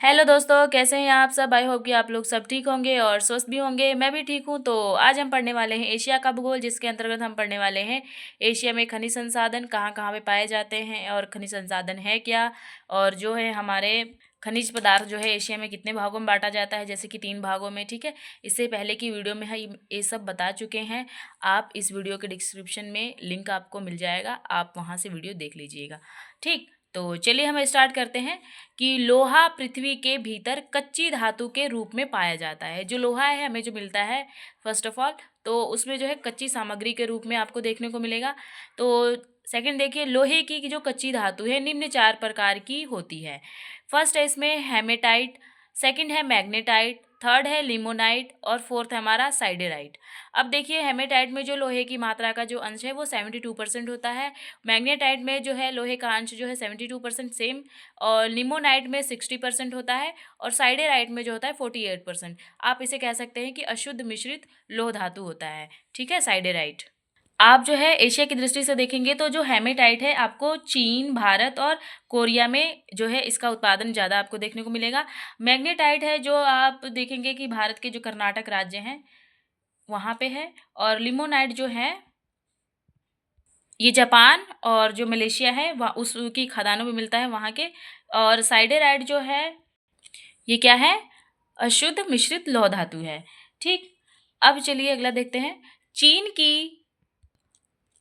Hello दोस्तों, कैसे हैं आप सब। आई होप कि आप लोग सब ठीक होंगे और स्वस्थ भी होंगे। मैं भी ठीक हूँ। तो आज हम पढ़ने वाले हैं एशिया का भूगोल, जिसके अंतर्गत हम पढ़ने वाले हैं एशिया में खनिज संसाधन कहाँ कहाँ पे पाए जाते हैं और खनिज संसाधन है क्या, और जो है हमारे खनिज पदार्थ जो है एशिया में कितने भागों में बांटा जाता है, जैसे कि 3 भागों में। ठीक है, इससे पहले की वीडियो में हम ये सब बता चुके हैं। आप इस वीडियो के डिस्क्रिप्शन में लिंक आपको मिल जाएगा, आप वहाँ से वीडियो देख लीजिएगा। ठीक, तो चलिए हम स्टार्ट करते हैं कि लोहा पृथ्वी के भीतर कच्ची धातु के रूप में पाया जाता है। जो लोहा है हमें जो मिलता है फर्स्ट ऑफ ऑल, तो उसमें जो है कच्ची सामग्री के रूप में आपको देखने को मिलेगा। तो सेकंड देखिए, लोहे की जो कच्ची धातु है निम्न 4 प्रकार की होती है। फर्स्ट है इसमें हेमेटाइट, सेकंड है मैग्नेटाइट, थर्ड है लिमोनाइट और फोर्थ है हमारा साइडेराइट। अब देखिए, हेमेटाइट में जो लोहे की मात्रा का जो अंश है वो 72% होता है। मैग्नेटाइट में जो है लोहे का अंश जो है 72% सेम, और लिमोनाइट में 60% होता है, और साइडेराइट में जो होता है 48%। आप इसे कह सकते हैं कि अशुद्ध मिश्रित लोह धातु होता है। ठीक है, साइडेराइट। आप जो है एशिया की दृष्टि से देखेंगे तो जो हेमेटाइट है आपको चीन, भारत और कोरिया में जो है इसका उत्पादन ज़्यादा आपको देखने को मिलेगा। मैग्नेटाइट है जो आप देखेंगे कि भारत के जो कर्नाटक राज्य हैं वहाँ पे है, और लिमोनाइट जो है ये जापान और जो मलेशिया है वह उसकी खदानों में मिलता है वहाँ के। और साइडेराइट जो है ये क्या है, अशुद्ध मिश्रित लौह धातु है। ठीक, अब चलिए अगला देखते हैं। चीन की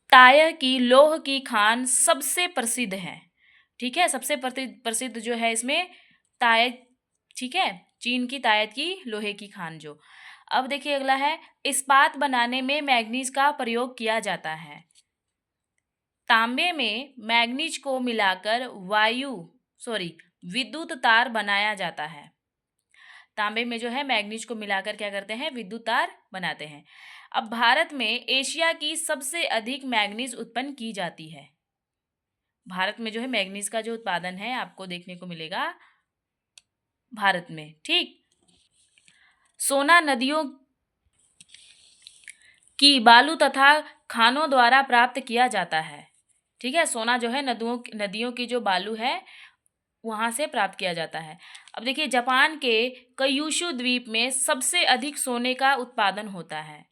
ताय की लौह की खान सबसे प्रसिद्ध है। ठीक है, सबसे प्रसिद्ध जो है इसमें ताय। ठीक है, चीन की तायत की लोहे की खान जो। अब देखिए अगला है, इस्पात बनाने में मैग्नीज का प्रयोग किया जाता है। तांबे में मैग्नीज को मिलाकर विद्युत तार बनाया जाता है। तांबे में जो है मैग्नीज को मिलाकर क्या करते हैं, विद्युत तार बनाते हैं। अब भारत में एशिया की सबसे अधिक मैग्नीज उत्पन्न की जाती है। भारत में जो है मैग्नीज का जो उत्पादन है आपको देखने को मिलेगा भारत में। ठीक, सोना नदियों की बालू तथा खानों द्वारा प्राप्त किया जाता है। ठीक है, सोना जो है नदियों की जो बालू है वहाँ से प्राप्त किया जाता है। अब देखिए, जापान के क्यूशू द्वीप में सबसे अधिक सोने का उत्पादन होता है।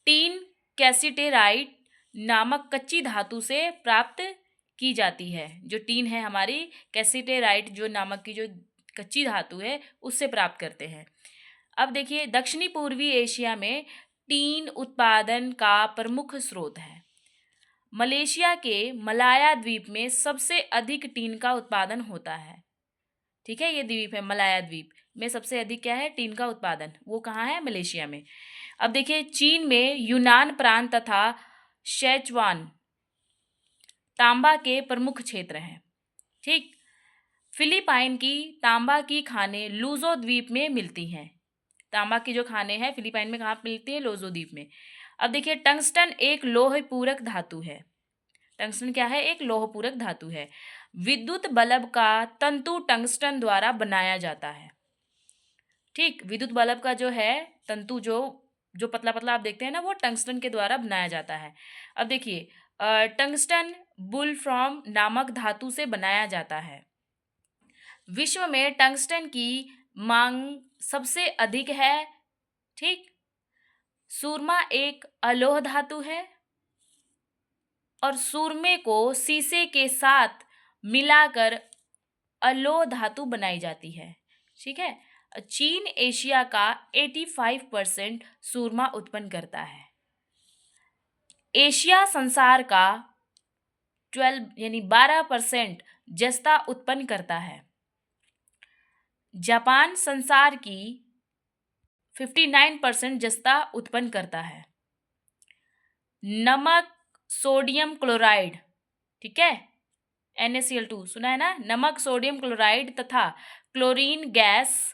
टीन कैसिटेराइट नामक कच्ची धातु से प्राप्त की जाती है। जो टीन है हमारी, कैसिटेराइट जो नामक की जो कच्ची धातु है उससे प्राप्त करते हैं। अब देखिए, दक्षिणी पूर्वी एशिया में टीन उत्पादन का प्रमुख स्रोत है। मलेशिया के मलाया द्वीप में सबसे अधिक टीन का उत्पादन होता है। ठीक है, ये द्वीप है मलाया द्वीप में सबसे अधिक क्या है, टीन का उत्पादन। वो कहाँ है, मलेशिया में। अब देखिए, चीन में यूनान प्रांत तथा शेचवान तांबा के प्रमुख क्षेत्र हैं। ठीक, फिलीपाइन की तांबा की खानें लूजो द्वीप में मिलती हैं। तांबा की जो खानें हैं फिलीपाइन में कहाँ मिलती है, लूजो द्वीप में। अब देखिए, टंगस्टन एक लौह पूरक धातु है। टंगस्टन क्या है, एक लौह पूरक धातु है। विद्युत बल्ब का तंतु टंगस्टन द्वारा बनाया जाता है। ठीक, विद्युत बल्ब का जो है तंतु जो जो पतला पतला आप देखते हैं ना, वो टंगस्टन के द्वारा बनाया जाता है। अब देखिए, टंगस्टन बुलफ्रॉम नामक धातु से बनाया जाता है। विश्व में टंगस्टन की मांग सबसे अधिक है। ठीक, सुरमा एक अलोह धातु है और सुरमे को शीशे के साथ मिलाकर अलोह धातु बनाई जाती है। ठीक है, चीन एशिया का 85% सुरमा उत्पन्न करता है। एशिया संसार का 12% जस्ता उत्पन्न करता है। जापान संसार की 59% जस्ता उत्पन्न करता है। नमक सोडियम क्लोराइड, ठीक है, NaCl2 सुना है ना, नमक सोडियम क्लोराइड तथा क्लोरीन गैस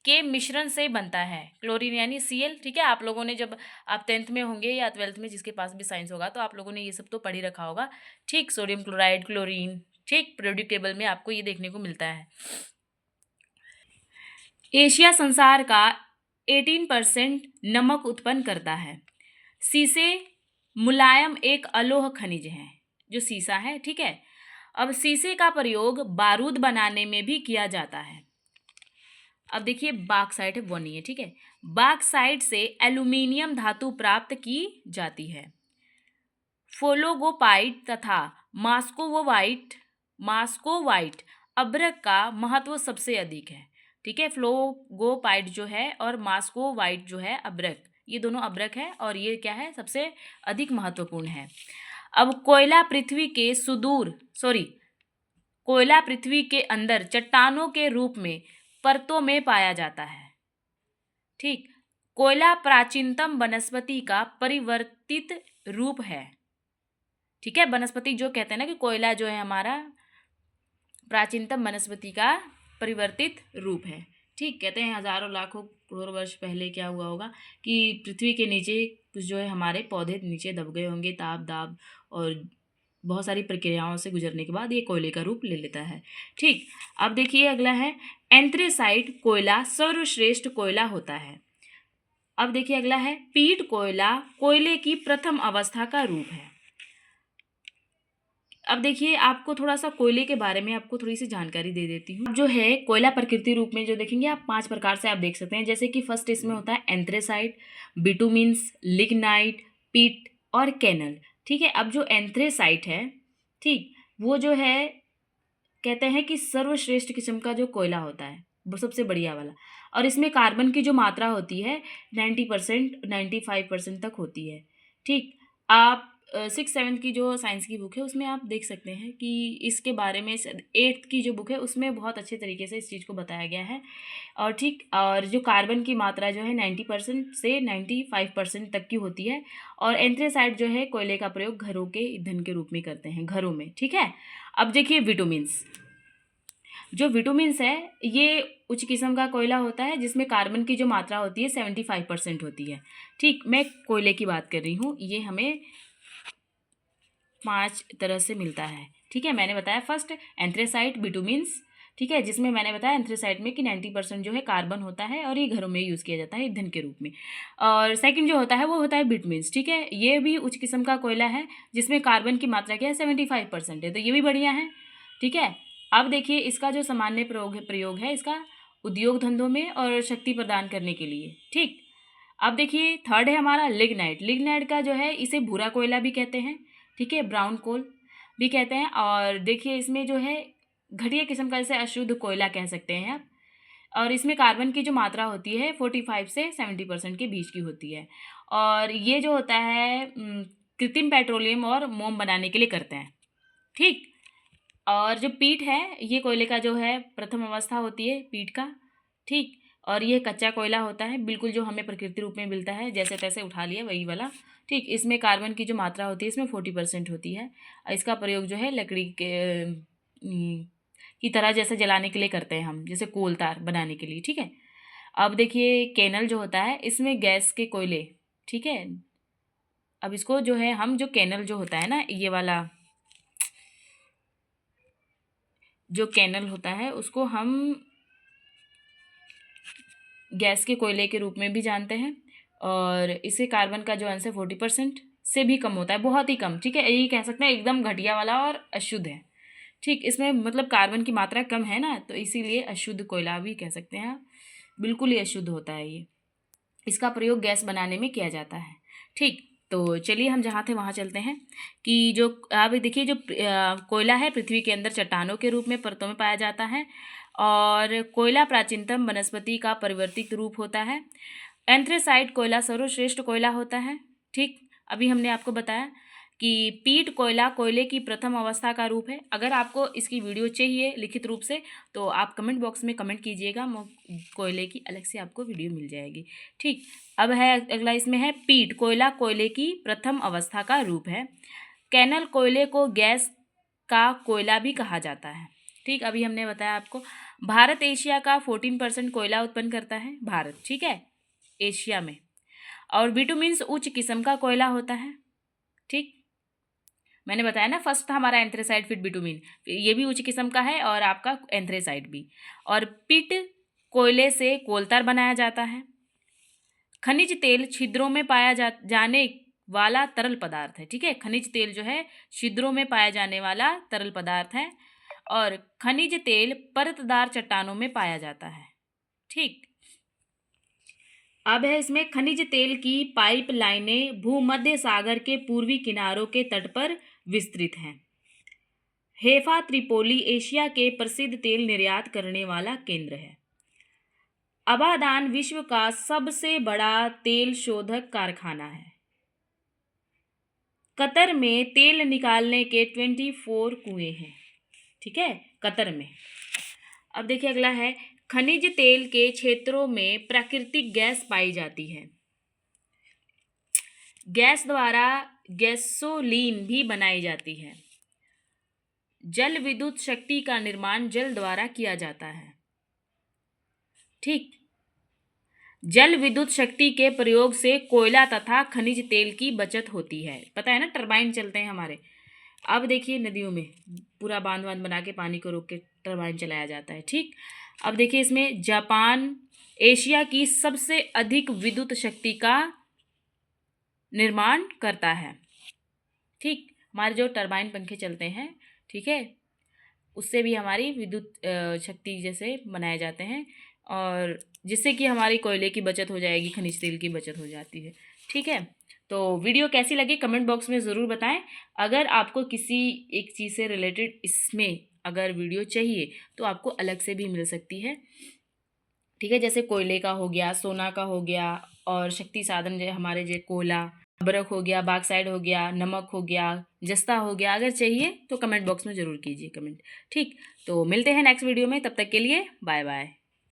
के मिश्रण से बनता है। क्लोरीन यानी Cl। ठीक है, आप लोगों ने जब आप 10th में होंगे या 12th में, जिसके पास भी साइंस होगा, तो आप लोगों ने ये सब तो पढ़ ही रखा होगा। ठीक, सोडियम क्लोराइड, क्लोरीन, ठीक, पीरियोडिक टेबल में आपको ये देखने को मिलता है। एशिया संसार का 18% नमक उत्पन्न करता है। सीसे मुलायम एक अलोह खनिज है, जो सीसा है। ठीक है, अब शीशे का प्रयोग बारूद बनाने में भी किया जाता है। अब देखिए बॉक्साइट है वो नहीं है, ठीक है। बॉक्साइट से एल्यूमिनियम धातु प्राप्त की जाती है। फोलोगोपाइट तथा मास्कोवाइट अभ्रक का महत्व सबसे अधिक है, ठीक है। फ्लोगोपाइट जो है और मास्कोवाइट जो है अभ्रक, ये दोनों अभ्रक है और ये क्या है, सबसे अधिक महत्वपूर्ण है। अब कोयला पृथ्वी के अंदर चट्टानों के रूप में परतों में पाया जाता है, ठीक। कोयला प्राचीनतम वनस्पति का परिवर्तित रूप है, ठीक है। वनस्पति जो कहते हैं ना कि कोयला जो है हमारा प्राचीनतम वनस्पति का परिवर्तित रूप है, ठीक। कहते हैं हजारों लाखों करोड़ वर्ष पहले क्या हुआ होगा कि पृथ्वी के नीचे कुछ जो है हमारे पौधे नीचे दब गए होंगे, ताप दाब और बहुत सारी प्रक्रियाओं से गुजरने के बाद ये कोयले का रूप ले लेता है, ठीक। अब देखिए अगला है एंथ्रेसाइट कोयला सर्वश्रेष्ठ कोयला होता है। अब देखिए अगला है पीट कोयला कोयले की प्रथम अवस्था का रूप है। अब देखिए आपको थोड़ा सा कोयले के बारे में आपको थोड़ी सी जानकारी दे देती हूँ। जो है कोयला प्रकृति रूप में जो देखेंगे आप 5 प्रकार से आप देख सकते हैं, जैसे कि फर्स्ट इसमें होता है एंथ्रेसाइट, बिटुमिन्स, लिग्नाइट, पीट और कैनल, ठीक है। अब जो एंथ्रेसाइट है, ठीक, वो जो है कहते हैं कि सर्वश्रेष्ठ किस्म का जो कोयला होता है, वो सबसे बढ़िया वाला, और इसमें कार्बन की जो मात्रा होती है 90% 95% तक होती है, ठीक। आप 6-7 की जो साइंस की बुक है उसमें आप देख सकते हैं कि इसके बारे में 8th की जो बुक है उसमें बहुत अच्छे तरीके से इस चीज़ को बताया गया है, और ठीक। और जो कार्बन की मात्रा जो है 90% से 95% तक की होती है। और एंथ्रेसाइट जो है कोयले का प्रयोग घरों के ईंधन के रूप में करते हैं, घरों में, ठीक है। अब देखिए विटामिन्स, जो विटामिन्स है ये उच्च किस्म का कोयला होता है जिसमें कार्बन की जो मात्रा होती है 75% होती है, ठीक। मैं कोयले की बात कर रही हूँ, ये हमें 5 तरह से मिलता है, ठीक है। मैंने बताया फर्स्ट एंथ्रेसाइट, बिटुमिन्स, ठीक है, जिसमें मैंने बताया एंथ्रेसाइट में कि 90% जो है कार्बन होता है और ये घरों में यूज़ किया जाता है ईंधन के रूप में। और सेकंड जो होता है वो होता है बिटुमिन्स, ठीक है। ये भी उच्च किस्म का कोयला है जिसमें कार्बन की मात्रा क्या है 75% है, तो ये भी बढ़िया है, ठीक है। अब देखिए इसका जो सामान्य प्रयोग है इसका उद्योग धंधों में और शक्ति प्रदान करने के लिए, ठीक। अब देखिए थर्ड है हमारा लिग्नाइट। लिग्नाइट का जो है इसे भूरा कोयला भी कहते हैं, ठीक है, ब्राउन कोल भी कहते हैं। और देखिए इसमें जो है घटिया किस्म का जैसे अशुद्ध कोयला कह सकते हैं आप, और इसमें कार्बन की जो मात्रा होती है 45 से 70% के बीच की होती है। और ये जो होता है कृत्रिम पेट्रोलियम और मोम बनाने के लिए करते हैं, ठीक। और जो पीट है ये कोयले का जो है प्रथम अवस्था होती है पीट का, ठीक। और ये कच्चा कोयला होता है बिल्कुल जो हमें प्रकृति रूप में मिलता है, जैसे तैसे उठा लिया वही वाला, ठीक। इसमें कार्बन की जो मात्रा होती है इसमें 40% होती है। इसका प्रयोग जो है लकड़ी के की तरह जैसे जलाने के लिए करते हैं हम, जैसे कोल तार बनाने के लिए, ठीक है। अब देखिए कैनल जो होता है इसमें गैस के कोयले, ठीक है। अब इसको जो है हम जो कैनल जो होता है ना ये वाला जो कैनल होता है उसको हम गैस के कोयले के रूप में भी जानते हैं, और इसे कार्बन का जो अंश है 40% से भी कम होता है, बहुत ही कम, ठीक है। यही कह सकते हैं एकदम घटिया वाला और अशुद्ध है, ठीक। इसमें मतलब कार्बन की मात्रा कम है ना, तो इसीलिए अशुद्ध कोयला भी कह सकते हैं, बिल्कुल ही अशुद्ध होता है ये। इसका प्रयोग गैस बनाने में किया जाता है, ठीक। तो चलिए हम जहाँ थे वहाँ चलते हैं कि जो आप देखिए जो कोयला है पृथ्वी के अंदर चट्टानों के रूप में परतों में पाया जाता है, और कोयला प्राचीनतम वनस्पति का परिवर्तित रूप होता है। एंथ्रेसाइट कोयला सर्वश्रेष्ठ कोयला होता है, ठीक। अभी हमने आपको बताया कि पीट कोयला कोयले की प्रथम अवस्था का रूप है। अगर आपको इसकी वीडियो चाहिए लिखित रूप से तो आप कमेंट बॉक्स में कमेंट कीजिएगा, कोयले की अलग से आपको वीडियो मिल जाएगी, ठीक। अब है अगला, इसमें है पीट कोयला कोयले की प्रथम अवस्था का रूप है। कैनल कोयले को गैस का कोयला भी कहा जाता है, ठीक। अभी हमने बताया आपको भारत एशिया का 14% कोयला उत्पन्न करता है, भारत, ठीक है, एशिया में। और बिटुमिन्स उच्च किस्म का कोयला होता है, ठीक। मैंने बताया ना फर्स्ट था हमारा एंथ्रेसाइट फिर बिटुमिन, ये भी उच्च किस्म का है और आपका एंथ्रेसाइट भी। और पिट कोयले से कोलतार बनाया जाता है। खनिज तेल छिद्रों में पाया जाने वाला तरल पदार्थ है। ठीक है, खनिज तेल जो है छिद्रों में पाया जाने वाला तरल पदार्थ है और खनिज तेल परतदार चट्टानों में पाया जाता है। ठीक, अब है इसमें खनिज तेल की पाइप लाइनें भूमध्य सागर के पूर्वी किनारों के तट पर विस्तृत हैं। हेफा त्रिपोली एशिया के प्रसिद्ध तेल निर्यात करने वाला केंद्र है। अबादान विश्व का सबसे बड़ा तेल शोधक कारखाना है। कतर में तेल निकालने के 24 कुएं हैं। ठीक है, कतर में। अब देखिए अगला है, खनिज तेल के क्षेत्रों में प्राकृतिक गैस पाई जाती है। गैस द्वारा गैसोलीन भी बनाई जाती है। जल विद्युत शक्ति का निर्माण जल द्वारा किया जाता है। ठीक, जल विद्युत शक्ति के प्रयोग से कोयला तथा खनिज तेल की बचत होती है। पता है ना, टरबाइन चलते हैं हमारे। अब देखिए नदियों में पूरा बांध बना के पानी को रोक के टरबाइन चलाया जाता है। ठीक, अब देखिए इसमें जापान एशिया की सबसे अधिक विद्युत शक्ति का निर्माण करता है। ठीक, हमारे जो टरबाइन पंखे चलते हैं, ठीक है, उससे भी हमारी विद्युत शक्ति जैसे बनाए जाते हैं और जिससे कि हमारी कोयले की बचत हो जाएगी, खनिज तेल की बचत हो जाती है। ठीक है, तो वीडियो कैसी लगी कमेंट बॉक्स में ज़रूर बताएं। अगर आपको किसी एक चीज़ से रिलेटेड इसमें अगर वीडियो चाहिए तो आपको अलग से भी मिल सकती है। ठीक है, जैसे कोयले का हो गया, सोना का हो गया और शक्ति साधन जो हमारे जो कोयला, अबरक हो गया, बाक्साइड हो गया, नमक हो गया, जस्ता हो गया, अगर चाहिए तो कमेंट बॉक्स में ज़रूर कीजिए कमेंट। ठीक, तो मिलते हैं नेक्स्ट वीडियो में, तब तक के लिए बाय बाय।